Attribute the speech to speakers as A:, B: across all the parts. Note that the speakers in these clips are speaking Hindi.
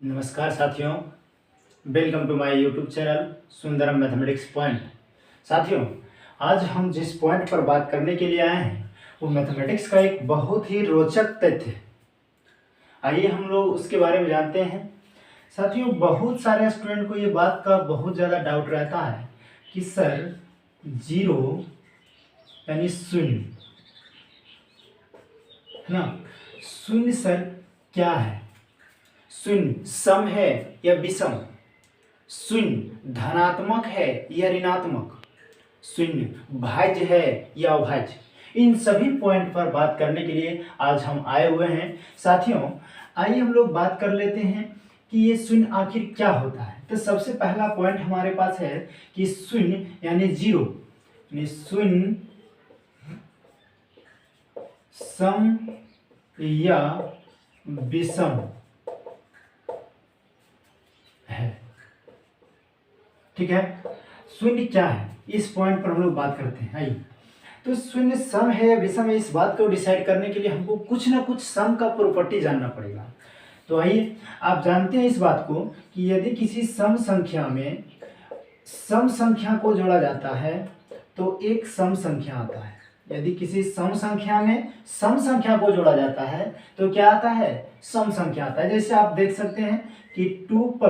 A: नमस्कार साथियों, welcome to my YouTube channel Sundaram mathematics point. साथियों, आज हम जिस पॉइंट पर बात करने के लिए आए हैं वो मैथमेटिक्स का एक बहुत ही रोचक तथ्य है। आइए हम लोग उसके बारे में जानते हैं। साथियों, बहुत सारे स्टूडेंट को ये बात का बहुत ज़्यादा डाउट रहता है कि सर जीरो यानी शून्य है ना, शून्य सर क्या है? शून्य सम है या विषम? शून्य धनात्मक है या ऋणात्मक? शून्य भाज्य है या अभाज्य? इन सभी पॉइंट पर बात करने के लिए आज हम आए हुए हैं। साथियों, आइए हम लोग बात कर लेते हैं कि ये शून्य आखिर क्या होता है। तो सबसे पहला पॉइंट हमारे पास है कि शून्य यानी जीरो, यानी शून्य सम या विषम है। ठीक है, शून्य क्या है इस पॉइंट पर हम लोग बात करते हैं। आइए, तो शून्य सम है या विषम है, इस बात को डिसाइड करने के लिए हमको कुछ ना कुछ सम का प्रॉपर्टी जानना पड़ेगा। तो आइए, आप जानते हैं इस बात को कि यदि किसी सम संख्या में सम संख्या को जोड़ा जाता है तो एक सम संख्या आता है। यदि किसी सम संख्या में सम संख्या को जोड़ा जाता है तो क्या आता है? सम संख्या आता है। जैसे आप देख सकते हैं कि 2 +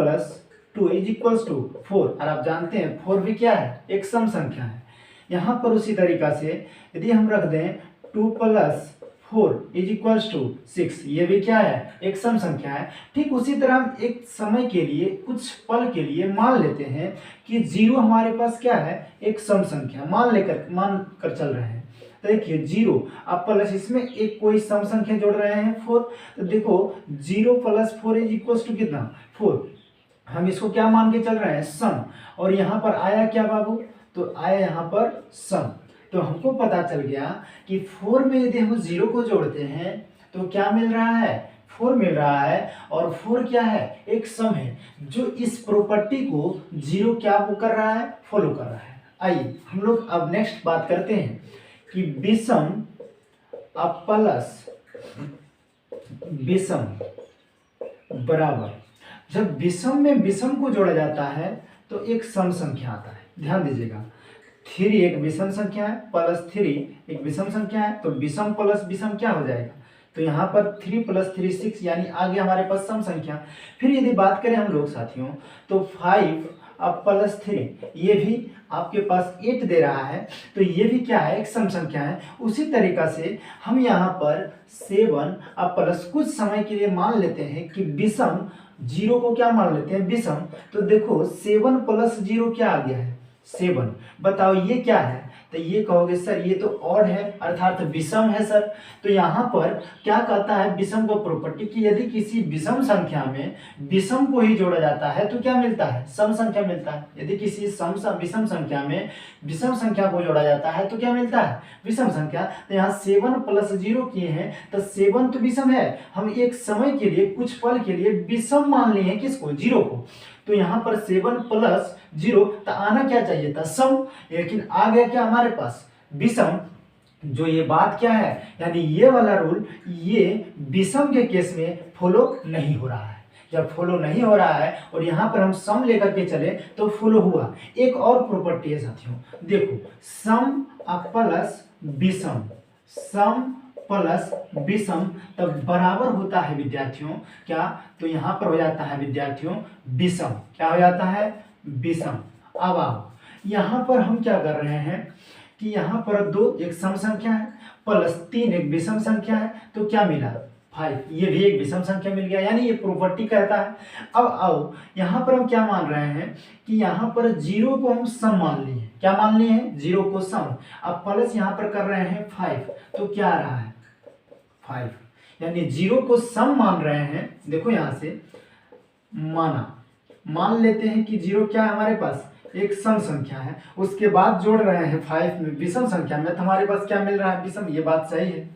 A: 2 = 4, और आप जानते हैं 4 भी क्या है? एक सम संख्या है। यहाँ पर उसी तरीका से यदि हम रख दें 2 + 4 = 6, ये भी क्या है? एक सम संख्या है। ठीक उसी तरह हम एक समय के लिए, कुछ पल के लिए मान लेते हैं कि जीरो हमारे पास क्या है? एक सम संख्या मान कर चल रहे हैं। तो देखिए जीरो, आप प्लस इसमें एक कोई सम संख्या जोड़ रहे हैं 4, तो देखो 0 + 4 = कितना? 4। हम इसको क्या मान के चल रहे हैं? सम। और यहाँ पर आया क्या बाबू? तो आया यहाँ पर सम। तो हमको पता चल गया कि 4 में यदि हम 0 को जोड़ते हैं तो क्या मिल रहा है? 4 मिल रहा है। और 4 क्या है? एक सम है, जो इस प्रॉपर्टी को 0 क्या वो कर रहा है? फॉलो कर रहा है। आइए हम लोग अब नेक्स्ट बात करते हैं कि विषम प्लस विषम बराबर, जब विषम में विषम को जोड़ा जाता है तो एक सम संख्या आता है। ध्यान दीजिएगा, 3 एक विषम संख्या है, +3 एक विषम संख्या है, तो विषम प्लस विषम क्या हो जाएगा? तो यहाँ पर 3 + 3 6, यानी आगे हमारे पास सम संख्या। फिर यदि बात करें हम लोग साथियों, तो 5 + 3, ये भी आपके पास 8 दे रहा है, तो ये भी क्या है? एक सम संख्या है। उसी तरीका से हम यहाँ पर 7 प्लस कुछ समय के लिए मान लेते हैं कि विषम, 0 को क्या मान लेते हैं? विषम। तो देखो 7 + 0 क्या आ गया है? 7। बताओ ये क्या है? तो ये कहोगे सर ये तो ऑड है, अर्थात विषम है सर। तो यहाँ पर क्या कहता है विषम का प्रॉपर्टी कि यदि किसी विषम संख्या में विषम को ही जोड़ा जाता है तो क्या मिलता है? सम संख्या मिलता है। यदि किसी विषम संख्या में विषम संख्या को जोड़ा जाता है तो क्या मिलता है? विषम संख्या। तो यहाँ 7 + 0 किए हैं, तो 7 तो विषम है, हम एक समय के लिए, कुछ पल के लिए विषम मान लिए हैं किसको? 0 को। तो यहाँ पर 7 + 0, तो आना क्या चाहिए था? सम, लेकिन आ गया क्या हमारे पास? विषम। जो ये बात क्या है, यानी ये वाला रूल ये विषम के केस में फॉलो नहीं हो रहा है। जब फॉलो नहीं हो रहा है और यहाँ पर हम सम लेकर के चले तो फॉलो हुआ। एक और प्रॉपर्टी है साथियों, देखो सम प्लस विषम, सम प्लस विषम तब बराबर होता है विद्यार्थियों क्या? तो यहाँ पर हो जाता है विद्यार्थियों विषम। क्या हो जाता है? विषम। अब आओ, यहाँ पर हम क्या कर रहे हैं कि यहाँ पर 2 एक सम संख्या है, +3 एक विषम संख्या है, तो क्या मिला? 5, ये भी एक विषम संख्या मिल गया, यानी ये प्रॉपर्टी कहता है। अब आओ, यहाँ पर हम क्या मान रहे हैं कि यहाँ पर 0 को हम सम मान लिए हैं। क्या मान लिए हैं? 0 को सम। अब प्लस यहाँ पर कर रहे हैं 5, तो क्या आ रहा है? 5, यानी 0 को सम मान रहे हैं। देखो यहाँ से मान लेते हैं कि 0 क्या है हमारे पास? एक सम संख्या है, उसके बाद जोड़ रहे हैं 5 में विषम संख्या में, तो हमारे पास क्या मिल रहा है? विषम। ये बात सही है।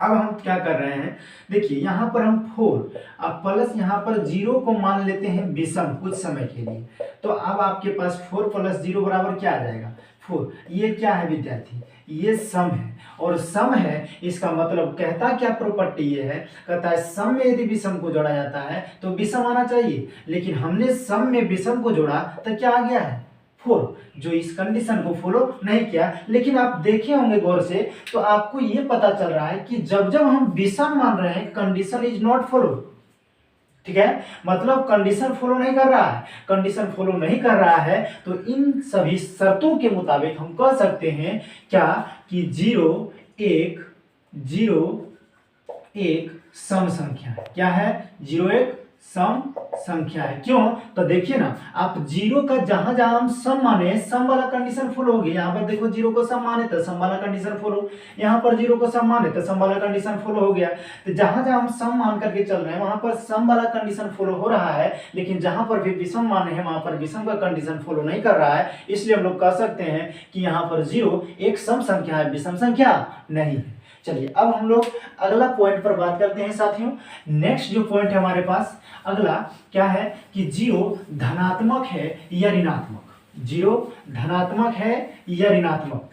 A: अब हम क्या कर रहे हैं, देखिए यहाँ पर हम 4 अब प्लस यहाँ पर 0 को मान लेते हैं विषम कुछ समय के लिए, तो अब आपके पास 4 + 0 बराबर क्या आ जाएगा? 4। ये क्या है विद्यार्थी? ये सम है। और सम है, इसका मतलब कहता क्या प्रॉपर्टी ये है, कहता है सम में यदि विषम को जोड़ा जाता है तो विषम आना चाहिए, लेकिन हमने सम में विषम को जोड़ा तो क्या आ गया है 4, जो इस कंडीशन को फॉलो नहीं किया। लेकिन आप देखे होंगे गौर से तो आपको ये पता चल रहा है कि जब जब हम विषम मान रहे हैं कंडीशन इज नॉट फॉलो, ठीक है, मतलब कंडीशन फॉलो नहीं कर रहा है, कंडीशन फॉलो नहीं कर रहा है तो इन सभी शर्तों के मुताबिक हम कह सकते हैं क्या कि 0 1 सम संख्या है। क्या है? 0 1 सम संख्या है। क्यों? तो देखिए ना, आप 0 का जहां जहां हम सम माने सम वाला कंडीशन फॉलो होगी। यहाँ पर देखो 0 को सम माने तो सम वाला कंडीशन फॉलो, यहाँ पर 0 को सम माने तो सम वाला कंडीशन फॉलो हो गया। तो जहां जहां हम सम मान करके चल रहे हैं वहां पर सम वाला कंडीशन फॉलो हो रहा है, लेकिन जहां पर भी विषम माने हैं वहां पर विषम का कंडीशन फॉलो नहीं कर रहा है। इसलिए हम लोग कह सकते हैं कि यहाँ पर 0 एक सम संख्या है, विषम संख्या नहीं है। चलिए अब हम लोग अगला पॉइंट पर बात करते हैं साथियों। नेक्स्ट जो पॉइंट है हमारे पास अगला क्या है कि 0 धनात्मक है या ऋणात्मक। 0 धनात्मक है या ऋणात्मक,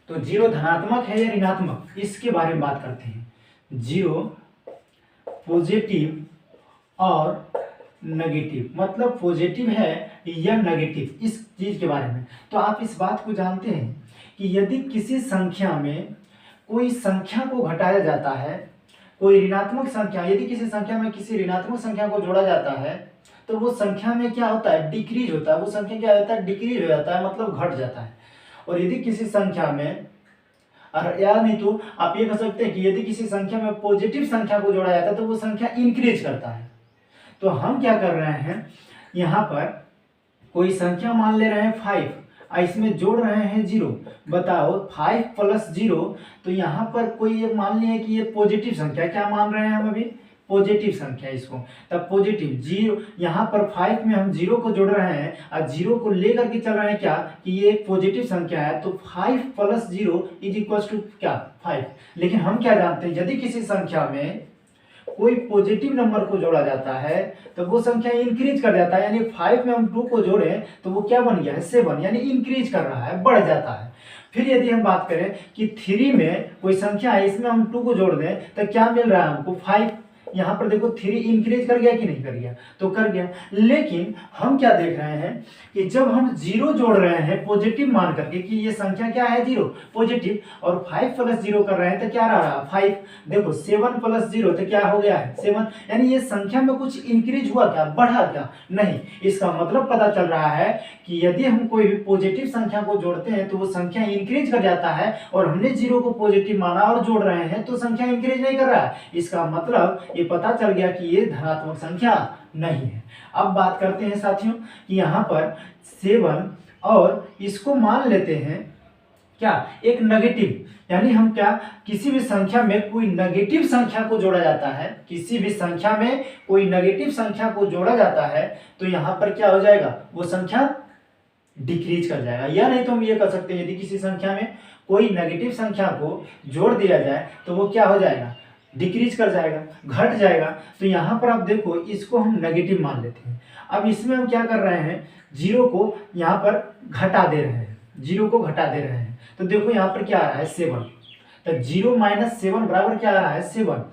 A: तो 0 धनात्मक है या ऋणात्मक इसके बारे में बात करते हैं। 0 पॉजिटिव और नेगेटिव, मतलब पॉजिटिव है या नेगेटिव, इस चीज के बारे में। तो आप इस बात को जानते हैं कि यदि किसी संख्या में कोई संख्या को घटाया जाता है, कोई ऋणात्मक संख्या, यदि किसी संख्या में किसी ऋणात्मक संख्या को जोड़ा जाता है तो वो संख्या में क्या होता है, डिक्रीज होता है। वो संख्या क्या होता है, डिक्रीज हो जाता है, मतलब घट जाता है। और यदि किसी संख्या में, और या नहीं तो आप ये कह सकते हैं कि यदि किसी संख्या में पॉजिटिव संख्या को जोड़ा जाता है तो वो संख्या इंक्रीज करता है। तो हम क्या कर रहे हैं, यहाँ पर कोई संख्या मान ले रहे हैं 5, इसमें जोड़ रहे हैं 0। बताओ 5 + 0, तो यहाँ पर कोई ये मान लिया कि ये पॉजिटिव संख्या, क्या मान रहे हैं हम अभी, पॉजिटिव संख्या इसको। तब पॉजिटिव 0, यहाँ पर 5 में हम 0 को जोड़ रहे हैं और 0 को लेकर के चल रहे हैं क्या कि ये एक पॉजिटिव संख्या है, तो 5 + 0 = क्या 5। लेकिन हम क्या जानते हैं, यदि किसी संख्या में कोई पॉजिटिव नंबर को जोड़ा जाता है तो वो संख्या इंक्रीज कर जाता है, यानी 5 में हम 2 को जोड़े तो वो क्या बन गया है 7, यानी इंक्रीज कर रहा है, बढ़ जाता है। फिर यदि हम बात करें कि 3 में कोई संख्या है, इसमें हम 2 को जोड़ दें तो क्या मिल रहा है हमको 5। यहाँ पर देखो 3 इंक्रीज कर गया कि नहीं कर गया, तो कर गया। लेकिन हम क्या देख रहे हैं कि जब हम 0 जोड़ रहे हैं पॉजिटिव मान करके कि ये संख्या क्या है 0 पॉजिटिव, और 5 + 0 कर रहे हैं तो क्या रहा है 5। देखो 7 + 0 तो क्या हो गया है 7, यानी ये संख्या में कुछ इंक्रीज हुआ क्या, बढ़ा क्या, नहीं। इसका मतलब पता चल रहा है कि यदि हम कोई भी पॉजिटिव संख्या को जोड़ते हैं तो वो संख्या इंक्रीज कर जाता है, और हमने 0 को पॉजिटिव माना और जोड़ रहे हैं तो संख्या इंक्रीज नहीं कर रहा है। इसका मतलब ये पता चल गया कि ये धनात्मक संख्या नहीं है। अब बात करते हैं साथियों कि यहाँ पर 7 और इसको मान लेते हैं क्या एक नेगेटिव, यानी हम क्या किसी भी संख्या में कोई नेगेटिव संख्या को जोड़ा जाता है, किसी भी संख्या में कोई नेगेटिव संख्या को जोड़ा जाता है तो यहाँ पर क्या हो जाएगा, वो संख्या डिक्रीज कर जाएगा। या नहीं तो हम ये कर सकते हैं यदि किसी संख्या में कोई नेगेटिव संख्या को जोड़ दिया जाए तो वो क्या हो जाएगा, डिक्रीज कर जाएगा, घट जाएगा। तो यहाँ पर आप देखो इसको हम नेगेटिव मान लेते हैं। अब इसमें हम क्या कर रहे हैं, 0 को यहाँ पर घटा दे रहे हैं, 0 को घटा दे रहे हैं। तो देखो यहाँ पर क्या आ रहा है 7, तो 0 - 7 बराबर क्या आ रहा है 7।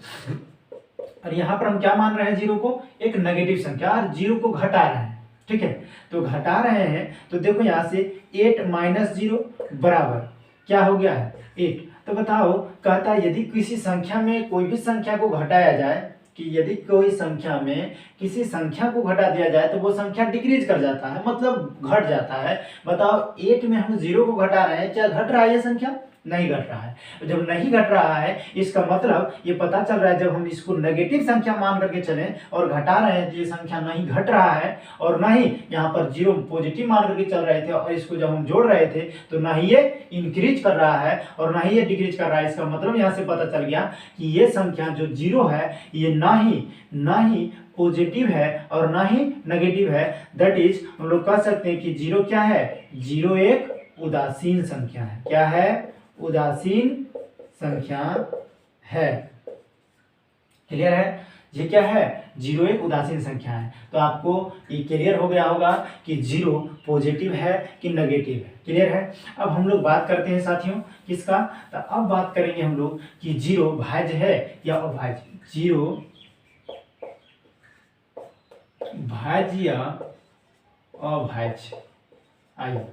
A: और यहाँ पर हम क्या मान रहे हैं, 0 को एक नेगेटिव संख्या, और 0 को घटा रहे हैं, ठीक है। तो घटा रहे हैं तो देखो यहाँ से 8 - 0 बराबर क्या हो गया है 8। तो बताओ, कहता है यदि किसी संख्या में कोई भी संख्या को घटाया जाए, कि यदि कोई संख्या में किसी संख्या को घटा दिया जाए तो वो संख्या डिक्रीज कर जाता है, मतलब घट जाता है। बताओ 8 में हम 0 को घटा रहे हैं, क्या घट रहा है ये संख्या, नहीं घट रहा है। जब नहीं घट रहा है इसका मतलब ये पता चल रहा है जब हम इसको नेगेटिव संख्या मान करके चलें और घटा रहे हैं तो ये संख्या नहीं घट रहा है, और ना ही यहाँ पर 0 पॉजिटिव मान करके चल रहे थे, और इसको जब हम जोड़ रहे थे तो ना ही ये इंक्रीज कर रहा है और ना ही ये डिक्रीज कर रहा है। इसका मतलब यहाँ से पता चल गया कि ये संख्या जो 0 है ये ना ही पॉजिटिव है और ना ही नेगेटिव है। दैट इज हम लोग कह सकते हैं कि 0 क्या है, 0 एक उदासीन संख्या है। क्या है, उदासीन संख्या है। क्लियर है। ये क्या है, जीरो एक उदासीन संख्या है। तो आपको ये क्लियर हो गया होगा कि जीरो पॉजिटिव है कि नेगेटिव है, क्लियर है। अब हम लोग बात करते हैं साथियों किसका, तो अब बात करेंगे हम लोग कि जीरो भाज्य है या अभाज्य। जीरो भाज्य या अभाज्य, आइए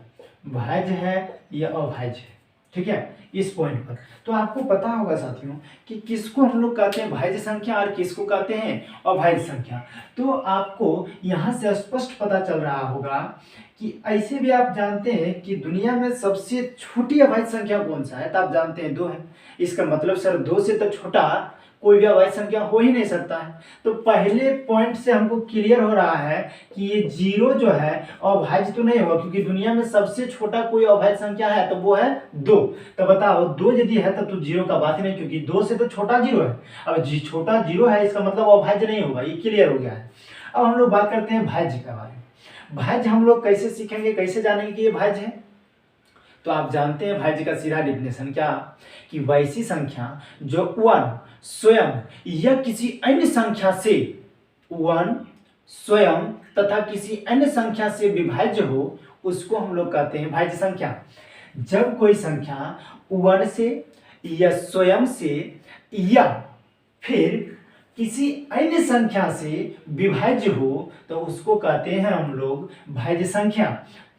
A: भाज्य है या अभाज्य है, ठीक है, इस पॉइंट पर। तो आपको पता होगा साथियों कि किसको हम लोग कहते हैं भाज्य संख्या और किसको कहते हैं अभाज्य संख्या। तो आपको यहाँ से स्पष्ट पता चल रहा होगा कि ऐसे भी आप जानते हैं कि दुनिया में सबसे छोटी अभाज्य संख्या कौन सा है, तो आप जानते हैं 2 है। इसका मतलब सर 2 से तो छोटा कोई भी अभाज्य संख्या हो ही नहीं सकता है। तो पहले पॉइंट से हमको क्लियर हो रहा है कि ये जीरो जो है अभाज्य तो नहीं होगा, क्योंकि दुनिया में सबसे छोटा कोई अभाज्य संख्या है तो वो है 2। तो बताओ 2 यदि है तब तो जीरो का बात ही नहीं, क्योंकि 2 से तो छोटा जीरो है। अब छोटा जीरो है इसका मतलब अभाज्य नहीं होगा, ये क्लियर हो गया है। अब हम लोग बात करते हैं भाज्य के बारे में। भाज्य हम लोग कैसे सीखेंगे, कैसे जानेंगे कि ये भाज्य है। तो आप जानते हैं भाज्य का सीधा डिफिनेशन क्या, कि वैसी संख्या जो 1 स्वयं या किसी अन्य संख्या से 1 स्वयं तथा किसी अन्य संख्या से विभाज्य हो उसको हम लोग कहते हैं भाज्य संख्या। जब कोई संख्या 1 से या स्वयं से या फिर किसी अन्य संख्या से विभाज्य हो तो उसको कहते हैं हम लोग भाज्य संख्या।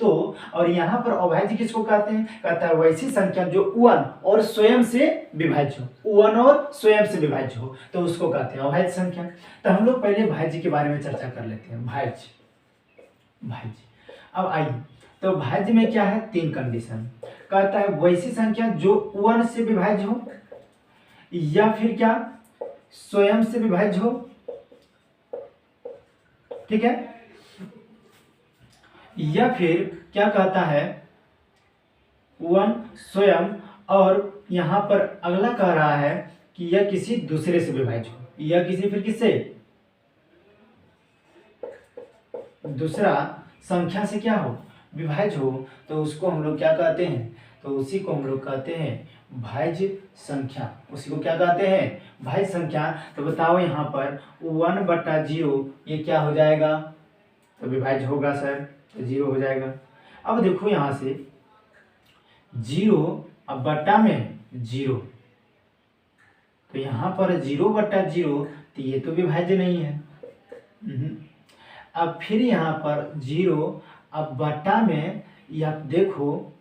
A: तो और यहाँ पर अभाज्य किसको कहते हैं, कहता है वैसी संख्या जो 1 और स्वयं से विभाज्य हो, 1 और स्वयं से विभाज्य हो तो उसको कहते हैं अभाज्य संख्या। तो हम लोग पहले भाज्य के बारे में चर्चा कर लेते हैं। भाज्य अब आइए, तो भाज्य में क्या है, 3 कंडीशन। कहता है वैसी संख्या जो 1 से विभाज्य हो या फिर क्या स्वयं से विभाज्य हो, ठीक है, या फिर क्या कहता है 1 स्वयं, और यहां पर अगला कह रहा है कि यह किसी दूसरे से विभाज्य हो, या किसी फिर किससे दूसरा संख्या से क्या हो, विभाज्य हो, तो उसको हम लोग क्या कहते हैं, तो उसी को हम लोग कहते हैं भाज्य संख्या। उसी को क्या कहते हैं, भाज्य संख्या। तो बताओ यहाँ पर 1/0 ये क्या हो जाएगा, तो विभाज्य होगा सर, तो 0 हो जाएगा। अब देखो यहाँ से 0 अब बट्टा में 0, तो यहाँ पर 0/0 तो ये तो विभाज्य नहीं है। अब फिर यहाँ पर 0 अब बट्टा में, या देखो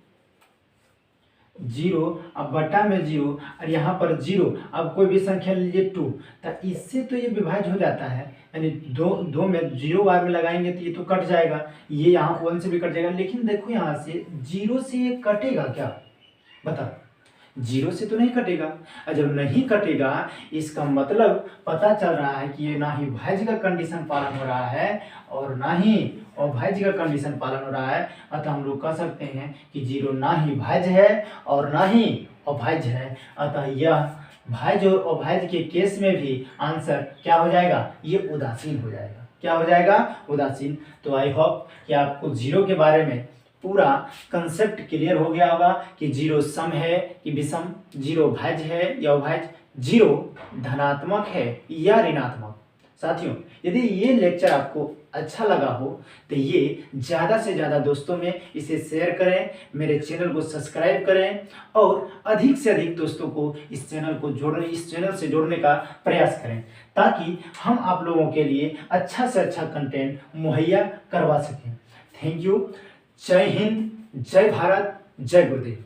A: 0 अब बटा में 0 और यहाँ पर 0, अब कोई भी संख्या लीजिए 2, तो इससे तो ये विभाज्य हो जाता है, यानी दो में 0 बार में लगाएंगे तो ये तो कट जाएगा, ये यहाँ 1 से भी कट जाएगा। लेकिन देखो यहाँ से 0 से ये कटेगा क्या, बताओ, 0 से तो नहीं कटेगा। और जब नहीं कटेगा इसका मतलब पता चल रहा है कि ये ना ही भाज्य का कंडीशन पालन हो रहा है और ना ही अभाज्य का कंडीशन पालन हो रहा है। अतः हम लोग कह सकते हैं कि 0 ना ही भाज्य है और ना ही अभाज्य है। अतः यह भाज्य और अभाज्य के केस में भी आंसर क्या हो जाएगा, ये उदासीन हो जाएगा। क्या हो जाएगा, उदासीन। तो आई होप कि आपको 0 के बारे में पूरा कंसेप्ट क्लियर हो गया होगा कि 0 सम है कि विषम, 0 भाज्य है या अभाज्य, 0 धनात्मक है या ऋणात्मक। साथियों यदि ये लेक्चर आपको अच्छा लगा हो तो ये ज़्यादा से ज़्यादा दोस्तों में इसे शेयर करें, मेरे चैनल को सब्सक्राइब करें और अधिक से अधिक दोस्तों को इस चैनल से जोड़ने का प्रयास करें, ताकि हम आप लोगों के लिए अच्छा से अच्छा कंटेंट मुहैया करवा सकें। Thank you. जय हिंद, जय भारत, जय गुरुदेव।